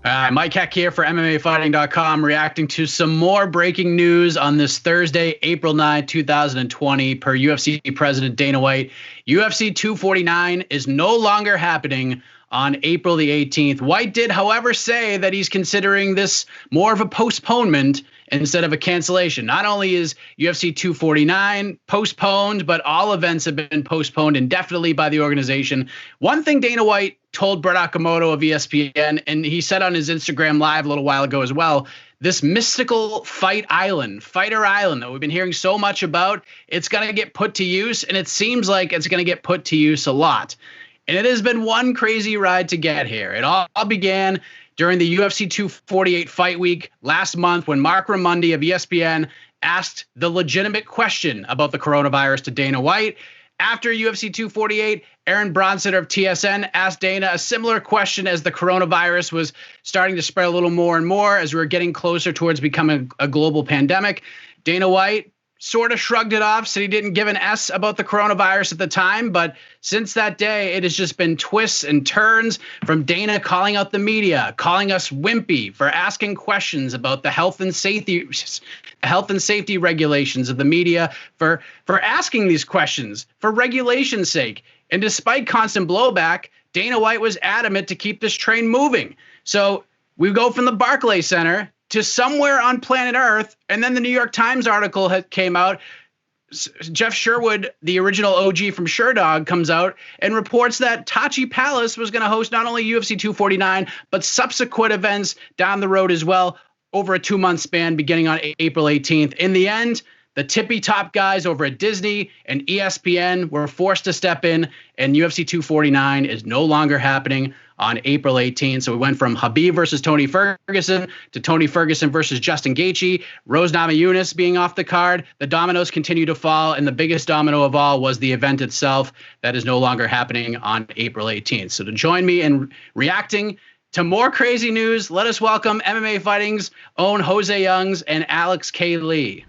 Mike Heck here for MMAfighting.com, reacting to some more breaking news on this Thursday, April 9, 2020, per UFC President Dana White. UFC 249 is no longer happening on April the 18th. White did, however, say that he's considering this more of a postponement instead of a cancellation. Not only is UFC 249 postponed, but all events have been postponed indefinitely by the organization. One thing Dana White told Brett Okamoto of ESPN, and he said on his Instagram Live a little while ago as well, this mystical fighter island that we've been hearing so much about, it's going to get put to use, and it seems like it's going to get put to use a lot. And it has been one crazy ride to get here. It all began during the UFC 248 fight week last month when Mark Raimondi of ESPN asked the legitimate question about the coronavirus to Dana White. After UFC 248, Aaron Bronson of TSN asked Dana a similar question as the coronavirus was starting to spread a little more and more as we were getting closer towards becoming a global pandemic. Dana White sort of shrugged it off, said he didn't give an S about the coronavirus at the time. But since that day, it has just been twists and turns from Dana calling out the media, calling us wimpy for asking questions about the health and safety regulations of the media, for asking these questions for regulation's sake. And despite constant blowback, Dana White was adamant to keep this train moving. So we go from the Barclays Center to somewhere on planet Earth, and then the New York Times article came out. Jeff Sherwood, the original OG from Sherdog, comes out and reports that Tachi Palace was going to host not only UFC 249, but subsequent events down the road as well over a 2-month span beginning on April 18th. In the end, the tippy top guys over at Disney and ESPN were forced to step in, and UFC 249 is no longer happening on April 18th. So we went from Khabib versus Tony Ferguson to Tony Ferguson versus Justin Gaethje, Rose Namajunas being off the card. The dominoes continue to fall, and the biggest domino of all was the event itself that is no longer happening on April 18th. So to join me in reacting to more crazy news, let us welcome MMA Fighting's own Jose Youngs and Alex K. Lee.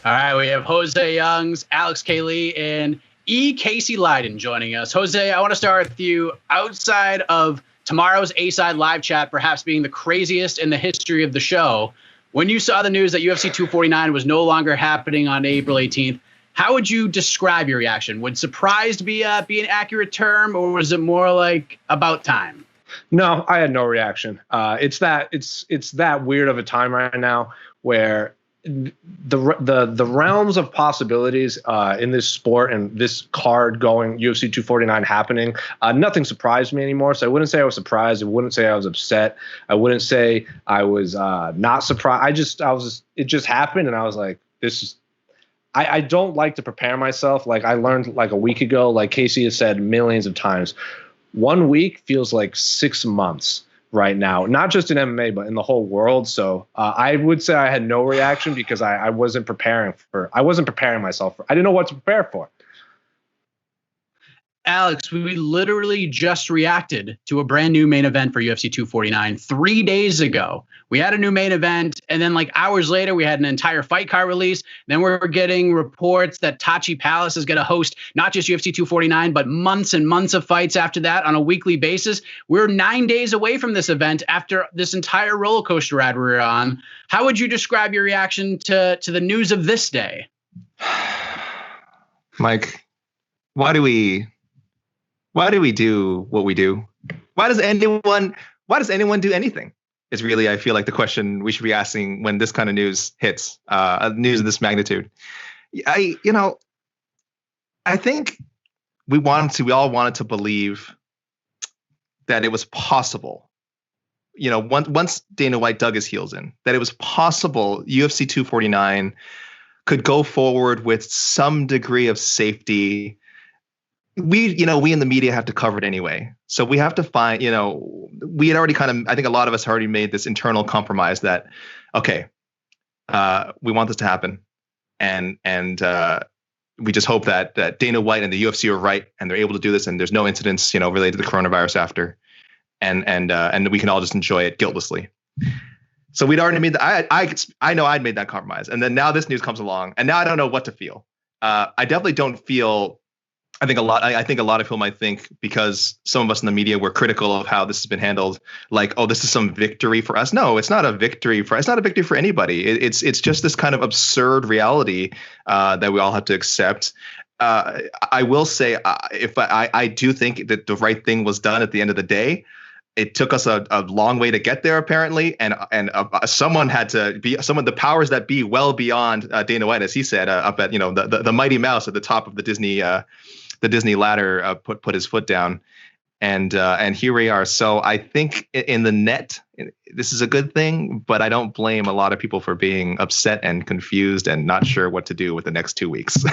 All right, we have Jose Youngs, Alex K. Lee, and Casey Leydon joining us. Jose, I want to start with you. Outside of tomorrow's A-Side live chat perhaps being the craziest in the history of the show, when you saw the news that UFC 249 was no longer happening on April 18th, how would you describe your reaction? Would surprised be an accurate term, or was it more like about time? No, I had no reaction. It's that weird of a time right now where the realms of possibilities in this sport and this card going UFC 249 happening, nothing surprised me anymore. So I wouldn't say I was surprised. I wouldn't say I was upset. I wouldn't say I was not surprised. It just happened, and I was like, this is. I don't like to prepare myself. Like I learned like a week ago, like Casey has said millions of times, 1 week feels like 6 months right now, not just in MMA, but in the whole world. So I would say I had no reaction because I wasn't preparing myself for, I didn't know what to prepare for. Alex, we literally just reacted to a brand new main event for UFC 249 3 days ago. We had a new main event, and then like hours later, we had an entire fight card release. Then we're getting reports that Tachi Palace is going to host not just UFC 249, but months and months of fights after that on a weekly basis. We're 9 days away from this event after this entire roller coaster ride we're on. How would you describe your reaction to the news of this day? Mike, why do we do what we do? Why does anyone do anything? Is really, I feel like, the question we should be asking when this kind of news hits, news of this magnitude. I think we all wanted to believe that it was possible. Once Dana White dug his heels in, that it was possible UFC 249 could go forward with some degree of safety. We in the media have to cover it anyway. So we have to find, we had already I think a lot of us already made this internal compromise that, okay, we want this to happen. And we just hope that Dana White and the UFC are right and they're able to do this and there's no incidents, related to the coronavirus after. And we can all just enjoy it guiltlessly. So we'd already made I know I'd made that compromise. And then now this news comes along and now I don't know what to feel. I definitely don't feel I think a lot of people might think, because some of us in the media were critical of how this has been handled, like, oh, this is some victory for us. No, it's not a victory for us. It's not a victory for anybody. It's just this kind of absurd reality that we all have to accept. I will say, I do think that the right thing was done at the end of the day. It took us a long way to get there, apparently, and someone had to be the powers that be, well beyond Dana White, as he said, up at the mighty mouse at the top of the Disney ladder, put his foot down, and here we are. So I think in the net, this is a good thing, but I don't blame a lot of people for being upset and confused and not sure what to do with the next 2 weeks.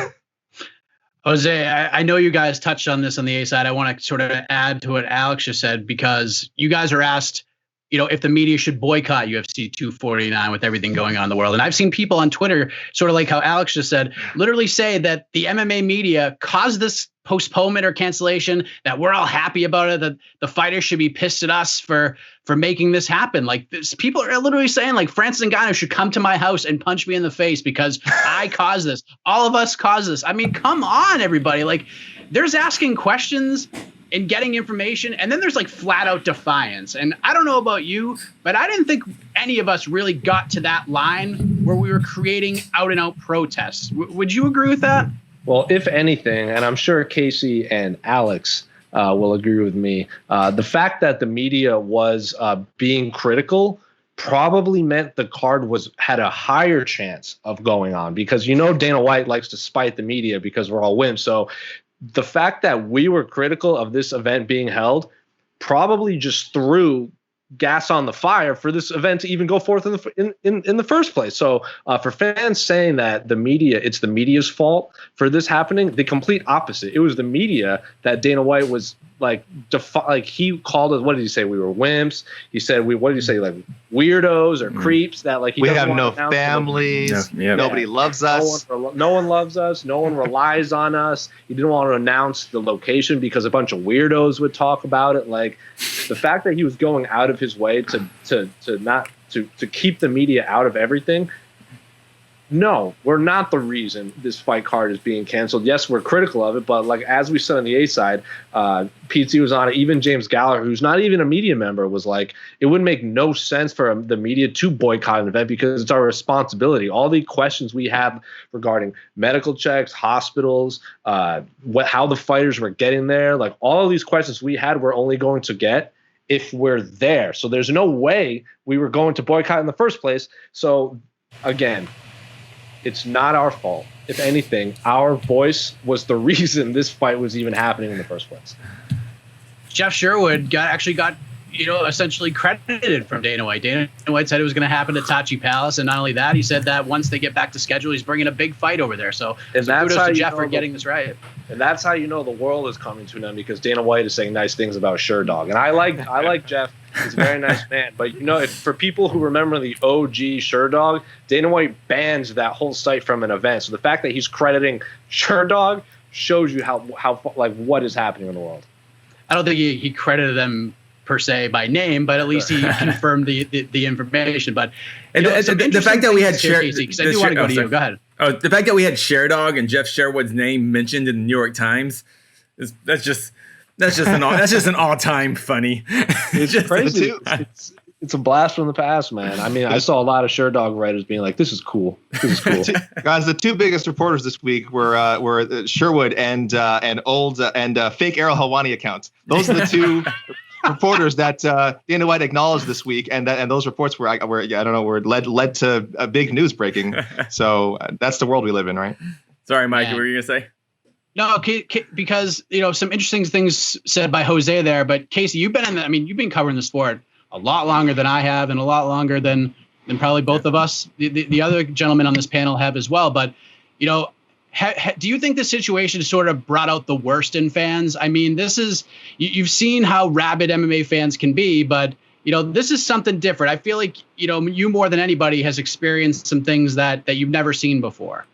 Jose, I know you guys touched on this on the A side. I want to sort of add to what Alex just said, because you guys are asked, if the media should boycott UFC 249 with everything going on in the world. And I've seen people on Twitter, sort of like how Alex just said, literally say that the MMA media caused this postponement or cancellation, that we're all happy about it, that the fighters should be pissed at us for making this happen. Like, people are literally saying, like, Francis Ngannou should come to my house and punch me in the face because I caused this. All of us caused this. I mean, come on, everybody. Like, there's asking questions and getting information, and then there's like flat out defiance. And I don't know about you, but I didn't think any of us really got to that line where we were creating out and out protests. Would you agree with that? Well, if anything, and I'm sure Casey and Alex will agree with me, the fact that the media was being critical probably meant the card had a higher chance of going on, because Dana White likes to spite the media because we're all wimps. So the fact that we were critical of this event being held probably just threw gas on the fire for this event to even go forth in the first place. So for fans saying that it's the media's fault for this happening, the complete opposite. It was the media that Dana White was like he called us. What did he say? We were wimps. He said what did he say? Like weirdos or creeps. That like we have no families. Nobody loves us. No one loves us. No one relies on us. He didn't want to announce the location because a bunch of weirdos would talk about it. Like, the fact that he was going out of his way to keep the media out of everything. No, we're not the reason this fight card is being canceled. Yes, we're critical of it, but like as we said on the A side, PT was on it. Even James Gallagher, who's not even a media member, was like, it would make no sense for the media to boycott an event because it's our responsibility. All the questions we have regarding medical checks, hospitals, how the fighters were getting there, like all of these questions we had, we're only going to get if we're there. So there's no way we were going to boycott in the first place. So again, it's not our fault. If anything, our voice was the reason this fight was even happening in the first place. Jeff Sherwood got essentially credited from Dana White. Dana White said it was going to happen at Tachi Palace, and not only that, he said that once they get back to schedule, he's bringing a big fight over there. So kudos to Jeff for getting this right. And that's how you know the world is coming to an end, because Dana White is saying nice things about Sherdog. And I like Jeff. He's a very nice man. But for people who remember the OG Sherdog, Dana White bans that whole site from an event. So the fact that he's crediting Sherdog shows you how what is happening in the world. I don't think he credited them per se by name, but at least he confirmed the information. But the fact that we had because I do want to go to you. Go ahead. Oh, the fact that we had Sherdog and Jeff Sherwood's name mentioned in the New York Times that's just an all-time funny. It's crazy. It's a blast from the past, man. I mean, I saw a lot of Sherdog writers being like, "This is cool. This is cool." Guys, the two biggest reporters this week were Sherwood and fake Errol Helwani accounts. Those are the two reporters that Dana White acknowledged this week, and those reports were led to a big news breaking. So that's the world we live in, right? Sorry, Mike, what were you gonna say? No, because some interesting things said by Jose there. But Casey, you've been covering the sport a lot longer than I have, and a lot longer than probably both of us. The other gentlemen on this panel have as well. But do you think the situation sort of brought out the worst in fans? I mean, you've seen how rabid MMA fans can be, but this is something different. I feel like you more than anybody has experienced some things that you've never seen before.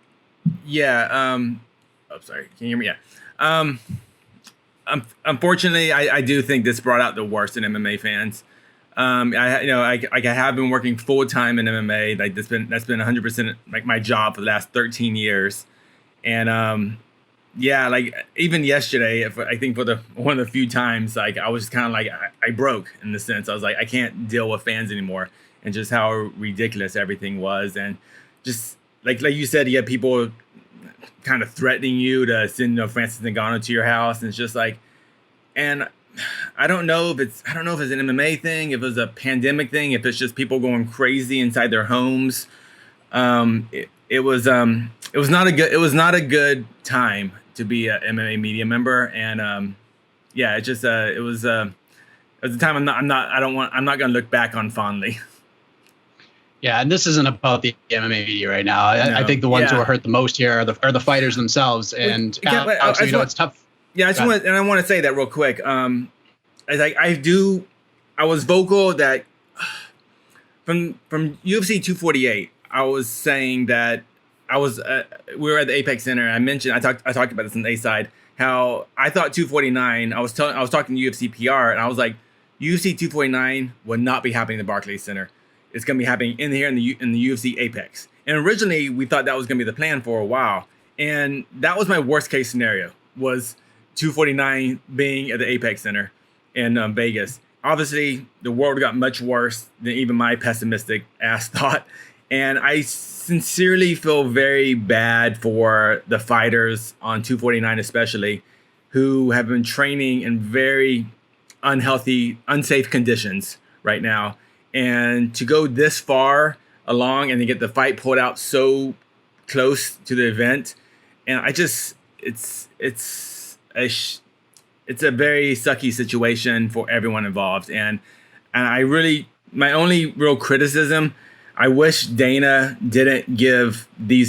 Yeah. Sorry. Can you hear me? Yeah. Unfortunately, I do think this brought out the worst in MMA fans. I have been working full time in MMA. That's been 100% like my job for the last 13 years. And yeah, like even yesterday, I think for one of the few times, like I was kind of like I broke in the sense. I was like, I can't deal with fans anymore, and just how ridiculous everything was, and just like you said, you had people kind of threatening you to send Francis Ngannou to your house, and it's just like, and I don't know if it's an MMA thing, if it was a pandemic thing, if it's just people going crazy inside their homes. It was not a good time to be a MMA media member, and yeah, it just it was a time I'm not gonna look back on fondly. Yeah, and this isn't about the MMA media right now. I think the ones who are hurt the most here are the fighters themselves. And Alex, it's tough. Yeah, I want to say that real quick. I was vocal that from UFC 248, I was saying that we were at the Apex Center. I talked about this on the A side, how I thought 249. I was talking to UFC PR, and I was like, UFC 249 would not be happening at the Barclays Center. It's going to be happening in the UFC Apex. And originally, we thought that was going to be the plan for a while. And that was my worst case scenario, was 249 being at the Apex Center in Vegas. Obviously, the world got much worse than even my pessimistic ass thought. And I sincerely feel very bad for the fighters on 249 especially, who have been training in very unhealthy, unsafe conditions right now. And to go this far along and to get the fight pulled out so close to the event, and it's a very sucky situation for everyone involved. And I really, my only real criticism, I wish Dana didn't give the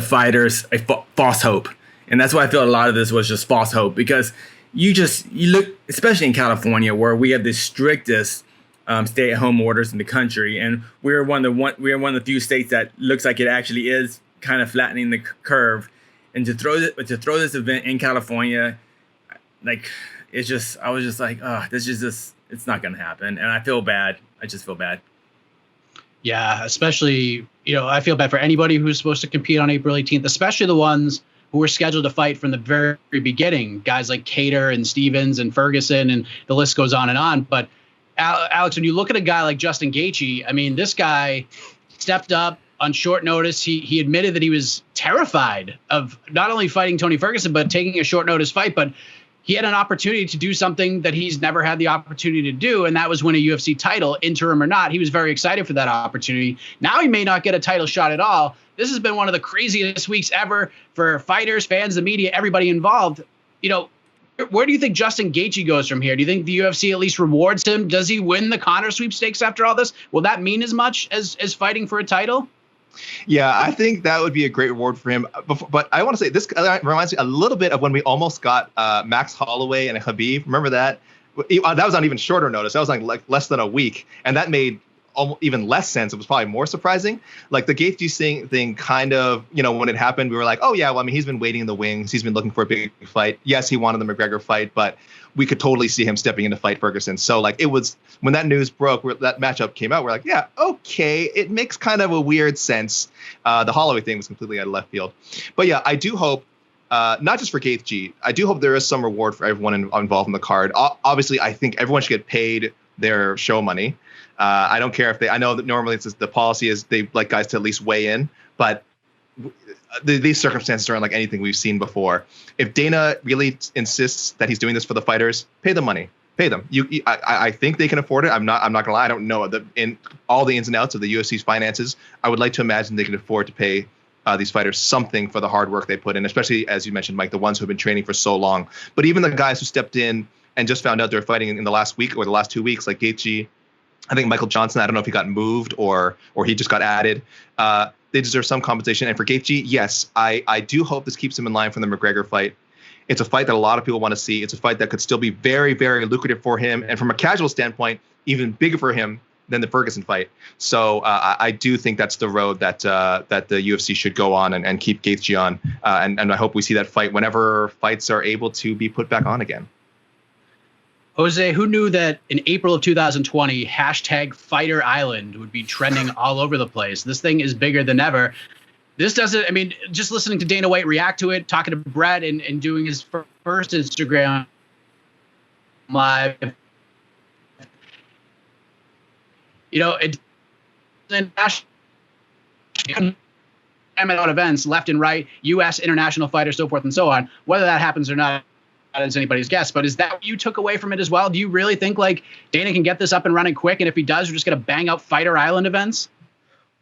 fighters a false hope. And that's why I feel a lot of this was just false hope, because you look, especially in California, where we have the strictest stay-at-home orders in the country, and we're one of the few states that looks like it actually is kind of flattening the curve. And to throw this event in California, like, I was just like, oh, this is just, it's not going to happen, and I feel bad. I just feel bad. Yeah, especially, I feel bad for anybody who's supposed to compete on April 18th, especially the ones who were scheduled to fight from the very beginning, guys like Cater and Stevens and Ferguson, and the list goes on and on. But Alex, when you look at a guy like Justin Gaethje, I mean, this guy stepped up on short notice. He admitted that he was terrified of not only fighting Tony Ferguson, but taking a short notice fight. But he had an opportunity to do something that he's never had the opportunity to do, and that was win a UFC title, interim or not. He was very excited for that opportunity. Now he may not get a title shot at all. This has been one of the craziest weeks ever for fighters, fans, the media, everybody involved. Where do you think Justin Gaethje goes from here? Do you think the UFC at least rewards him? Does he win the Conor sweepstakes after all this? Will that mean as much as fighting for a title? Yeah, I think that would be a great reward for him. But I want to say this reminds me a little bit of when we almost got Max Holloway and Khabib. Remember that? That was on even shorter notice. That was like less than a week. And that made even less sense. It was probably more surprising. Like the Gaethje thing kind of, when it happened, we were like, oh, yeah, well, I mean, he's been waiting in the wings. He's been looking for a big fight. Yes, he wanted the McGregor fight, but we could totally see him stepping in to fight Ferguson. So like it was when that news broke, that matchup came out, we're like, yeah, okay, it makes kind of a weird sense. The Holloway thing was completely out of left field. But yeah, I do hope, not just for Gaethje, I do hope there is some reward for everyone involved in the card. Obviously, I think everyone should get paid their show money. I don't care if I know that normally the policy is they like guys to at least weigh in, but these circumstances aren't like anything we've seen before. If Dana really insists that he's doing this for the fighters, pay them money, pay them. I think they can afford it. I'm not gonna lie. I don't know in all the ins and outs of the UFC's finances. I would like to imagine they can afford to pay these fighters something for the hard work they put in, especially as you mentioned, Mike, the ones who have been training for so long. But even the guys who stepped in and just found out they're fighting in the last week or the last 2 weeks, like Gaethje, I think Michael Johnson, I don't know if he got moved or he just got added. They deserve some compensation. And for Gaethje, yes, I do hope this keeps him in line for the McGregor fight. It's a fight that a lot of people want to see. It's a fight that could still be very, very lucrative for him. And from a casual standpoint, even bigger for him than the Ferguson fight. So I do think that's the road that the UFC should go on and keep Gaethje on. And I hope we see that fight whenever fights are able to be put back on again. Jose, who knew that in April of 2020, #Fighter Island would be trending all over the place? This thing is bigger than ever. this doesn't, I mean, just listening to Dana White react to it, talking to Brett and doing his first Instagram live, you know, it out events left and right, U.S. international fighters, so forth and so on. Whether that happens or not is anybody's guess. But is that what you took away from it as well? Do you really think like Dana can get this up and running quick? And if he does, we're just going to bang out Fighter Island events?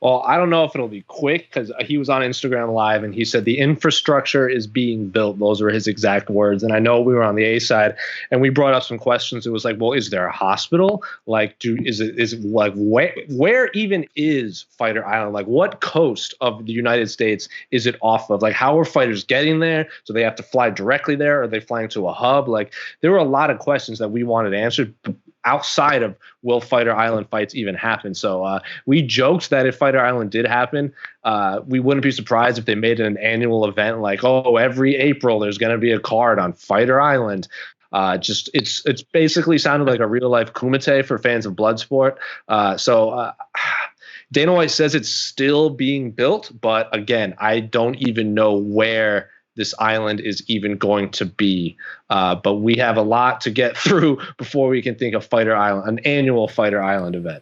Well, I don't know if it'll be quick because he was on Instagram Live and he said the infrastructure is being built. Those were his exact words. And I know we were on the A side and we brought up some questions. It was like, well, is there a hospital? Like, is it like where even is Fighter Island? Like, what coast of the United States is it off of? Like, how are fighters getting there? So they have to fly directly there? Are they flying to a hub? Like, there were a lot of questions that we wanted answered outside of will Fighter Island fights even happen. So we joked that if Fighter Island did happen, we wouldn't be surprised if they made it an annual event like, oh, every April there's going to be a card on Fighter Island. It's basically sounded like a real life Kumite for fans of Bloodsport. Dana White says it's still being built, but again, I don't even know where this island is even going to be. But we have a lot to get through before we can think of Fighter Island, an annual Fighter Island event.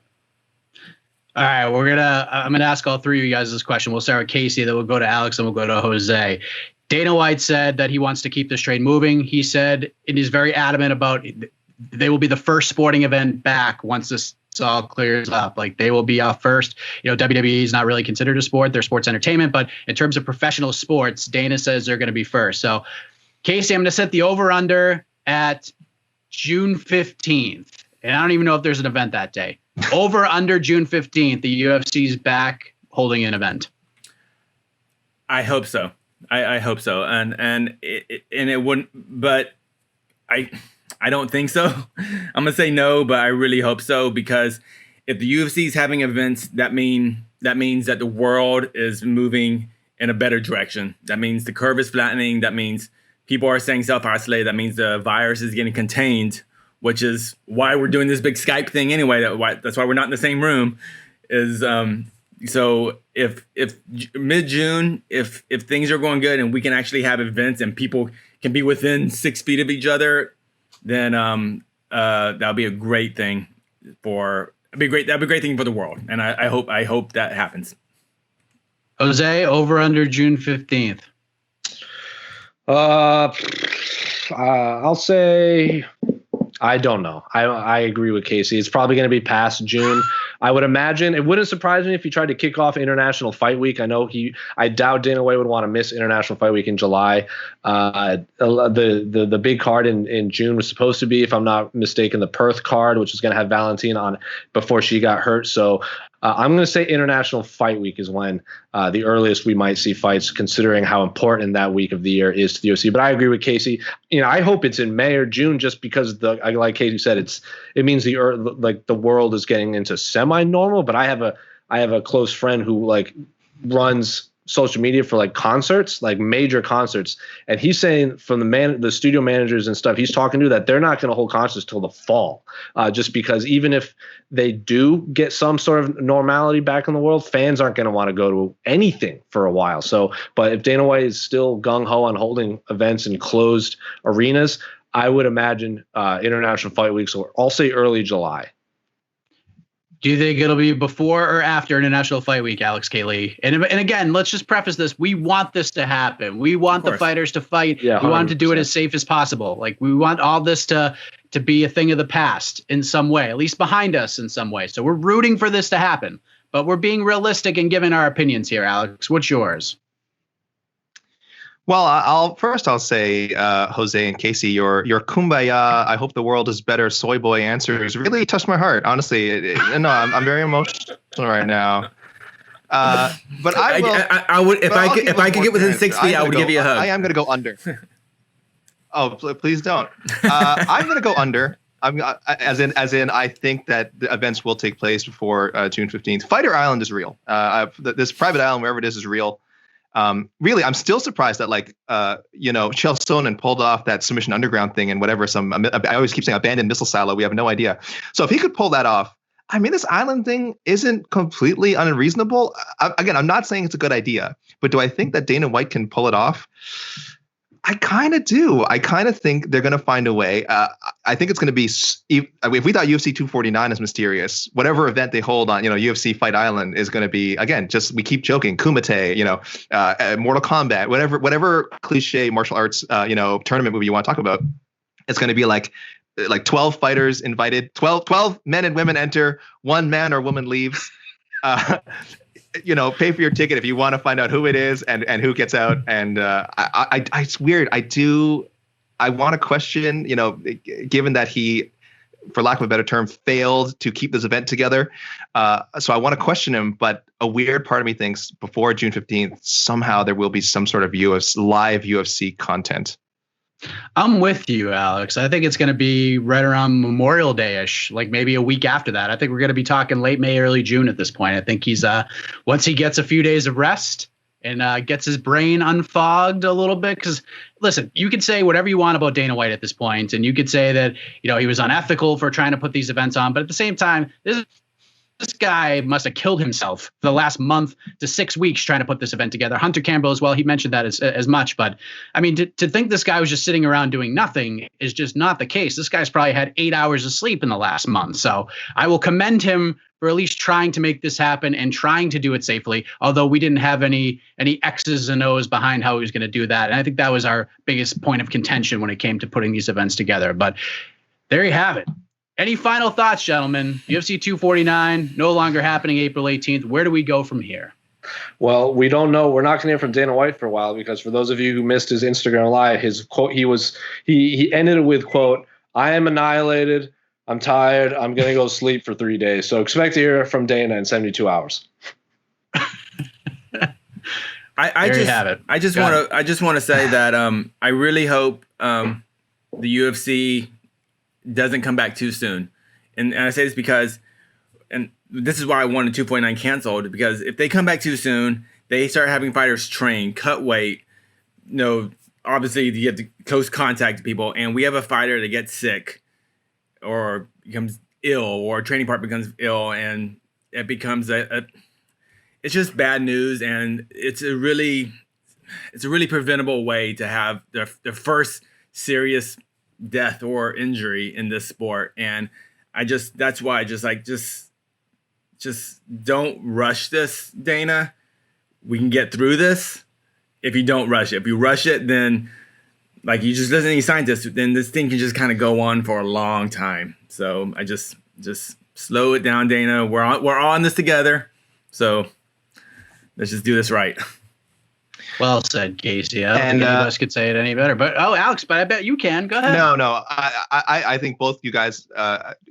All right, I'm gonna ask all three of you guys this question. We'll start with Casey, then we'll go to Alex, and we'll go to Jose. Dana White said that he wants to keep this trade moving. He said and he's very adamant about they will be the first sporting event back once this all clears up. Like they will be out first. You know, WWE is not really considered a sport. They're sports entertainment. But in terms of professional sports, Dana says they're going to be first. So, Casey, I'm going to set the over-under at June 15th. And I don't even know if there's an event that day. Over-under June 15th, the UFC's back holding an event. I hope so. I hope so. And it wouldn't, but I don't think so. I'm going to say no, but I really hope so, because if the UFC is having events, that means that the world is moving in a better direction. That means the curve is flattening. That means people are staying self-isolated. That means the virus is getting contained, which is why we're doing this big Skype thing anyway. That's why we're not in the same room. So if mid-June, if things are going good and we can actually have events and people can be within 6 feet of each other, then that'll be a great thing that'd be a great thing for the world. And I hope that happens. Jose, over under June 15th. I'll say I don't know. I agree with Casey. It's probably going to be past June. I would imagine it wouldn't surprise me if he tried to kick off International Fight Week. I doubt Dana White would want to miss International Fight Week in July. The big card in June was supposed to be, if I'm not mistaken, the Perth card, which was going to have Valentina on before she got hurt. So I'm going to say International Fight Week is when the earliest we might see fights, considering how important that week of the year is to the UFC. But I agree with Casey. I hope it's in May or June, just because like Casey said, it means the world is getting into semi-normal. But I have a close friend who runs social media for concerts, major concerts, and he's saying from the studio managers and stuff he's talking to that they're not going to hold concerts till the fall, just because even if they do get some sort of normality back in the world, fans aren't going to want to go to anything for a while. So, but if Dana White is still gung-ho on holding events in closed arenas, I would imagine International Fight Week, so I'll say early July. Do you think it'll be before or after International Fight Week, Alex K. And again, let's just preface this. We want this to happen. We want the fighters to fight. Yeah, we want to do it as safe as possible. We want all this to be a thing of the past in some way, at least behind us in some way. So we're rooting for this to happen. But we're being realistic and giving our opinions here, Alex. What's yours? Well, I'll say, Jose and Casey, your kumbaya, I hope the world is better, soy boy answers really touched my heart. Honestly, I'm very emotional right now. But I would, if I could get within 6 feet, I would give you a hug. I am going to go under. Oh, please don't. I'm going to go under. As in, I think that the events will take place before June 15th. Fighter Island is real. This private island, wherever it is real. Really, I'm still surprised that Chael Sonnen pulled off that Submission Underground thing and whatever. I always keep saying abandoned missile silo. We have no idea. So if he could pull that off, I mean, this island thing isn't completely unreasonable. Again, I'm not saying it's a good idea, but do I think that Dana White can pull it off? I kind of do. I kind of think they're going to find a way. I think it's going to be, if we thought UFC 249 is mysterious, whatever event they hold on, UFC Fight Island is going to be, again, just, we keep joking, Kumite, Mortal Kombat, whatever cliche martial arts, tournament movie you want to talk about. It's going to be like 12 fighters invited, 12 men and women enter, one man or woman leaves. Pay for your ticket if you want to find out who it is and who gets out. And it's weird. I want to question, given that he, for lack of a better term, failed to keep this event together. So I want to question him, but a weird part of me thinks before June 15th, somehow there will be some sort of live UFC content. I'm with you, Alex. I think it's going to be right around Memorial Day-ish, like maybe a week after that. I think we're going to be talking late May, early June at this point. I think he's once he gets a few days of rest and gets his brain unfogged a little bit. Because listen, you could say whatever you want about Dana White at this point, and you could say that he was unethical for trying to put these events on. But at the same time, this guy must have killed himself for the last month to 6 weeks trying to put this event together. Hunter Campbell as well. He mentioned that as much. But I mean, to think this guy was just sitting around doing nothing is just not the case. This guy's probably had 8 hours of sleep in the last month. So I will commend him for at least trying to make this happen and trying to do it safely. Although we didn't have any X's and O's behind how he was going to do that. And I think that was our biggest point of contention when it came to putting these events together. But there you have it. Any final thoughts, gentlemen? UFC 249, no longer happening April 18th. Where do we go from here? Well, we don't know. We're not going to hear from Dana White for a while because for those of you who missed his Instagram Live, his quote, he ended it with, quote, "I am annihilated. I'm tired. I'm going to go sleep for 3 days." So expect to hear from Dana in 72 hours. I just want to say that I really hope the UFC doesn't come back too soon. And I say this because, and this is why I wanted 249 canceled, because if they come back too soon, they start having fighters train, cut weight, obviously you have to close contact to people, and we have a fighter that gets sick or becomes ill, or a training partner becomes ill, and it becomes it's just bad news, and it's a really preventable way to have the first serious death or injury in this sport. And that's why I just don't rush this, Dana. We can get through this if you don't rush it. If you rush it, then like you just listen to any scientists, then this thing can just kind of go on for a long time. So I just slow it down, Dana. We're all in this together. So let's just do this right. Well said, Gaethje. I don't think any of us could say it any better. But Alex, but I bet you can. Go ahead. No. I think both you guys,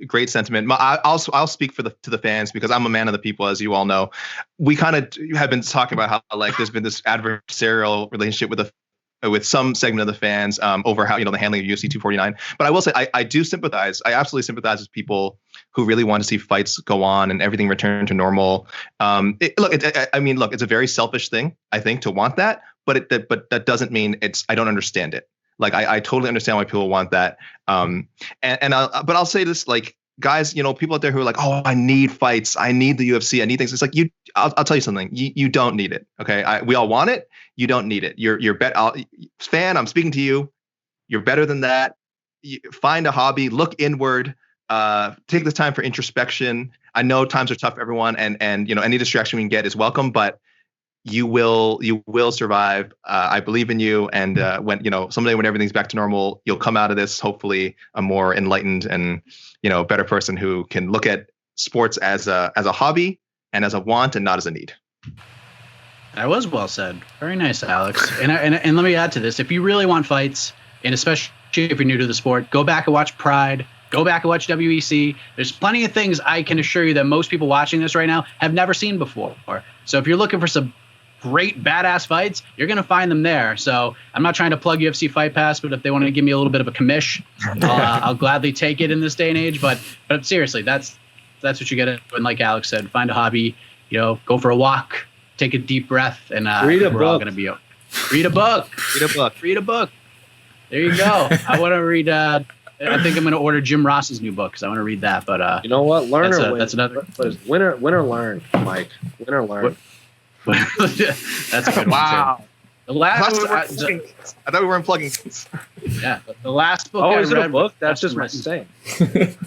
great sentiment. I'll speak to the fans because I'm a man of the people, as you all know. We kind of have been talking about how there's been this adversarial relationship with some segment of the fans over how the handling of UFC 249. But I will say I do sympathize. I absolutely sympathize with people who really want to see fights go on and everything return to normal. It's a very selfish thing, I think, to want that, but that doesn't mean I don't understand it. Like I totally understand why people want that. But I'll say this, guys, people out there who are like, oh, I need fights, I need the UFC, I need things. It's like I'll tell you something. You don't need it. Okay, we all want it. You don't need it. You're fan. I'm speaking to you. You're better than that. Find a hobby. Look inward. Take this time for introspection. I know times are tough for everyone, and any distraction we can get is welcome. But you will survive. I believe in you. And when someday when everything's back to normal, you'll come out of this hopefully a more enlightened and better person who can look at sports as a hobby and as a want and not as a need. That was well said. Very nice, Alex. And let me add to this: if you really want fights, and especially if you're new to the sport, go back and watch Pride. Go back and watch WEC. There's plenty of things I can assure you that most people watching this right now have never seen before. So if you're looking for some great badass fights, you're going to find them there. So I'm not trying to plug UFC Fight Pass, but if they want to give me a little bit of a commish, I'll gladly take it in this day and age. But seriously, that's what you got to do. And like Alex said, find a hobby, go for a walk, take a deep breath, and we're all going to be okay. Read a book. Read a book. There you go. I want to read I think I'm going to order Jim Ross's new book because I want to read that. But you know what? Learn or win. That's another. Win or learn, Mike. Win or learn. That's a good Wow. one too. The last, I thought we weren't plugging things. yeah, the last book. Oh, I is it a read book? That's was just my Justin saying.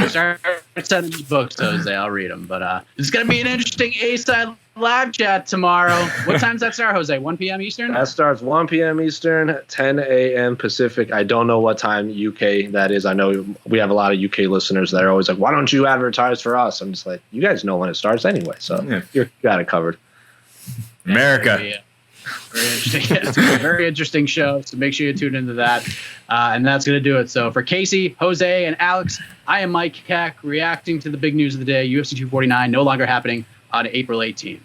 Start sending these books, Jose. I'll read them. But it's going to be an interesting A-side live chat tomorrow. What time's that start, Jose? 1 p.m. Eastern? That starts 1 p.m. Eastern, 10 a.m. Pacific. I don't know what time UK that is. I know we have a lot of UK listeners that are always like, why don't you advertise for us? I'm just like, you guys know when it starts anyway. So you got it covered. America. Yeah. Very interesting. It's a very interesting show, so make sure you tune into that. And that's going to do it. So for Casey, Jose, and Alex, I am Mike Keck, reacting to the big news of the day. UFC 249 no longer happening on April 18th.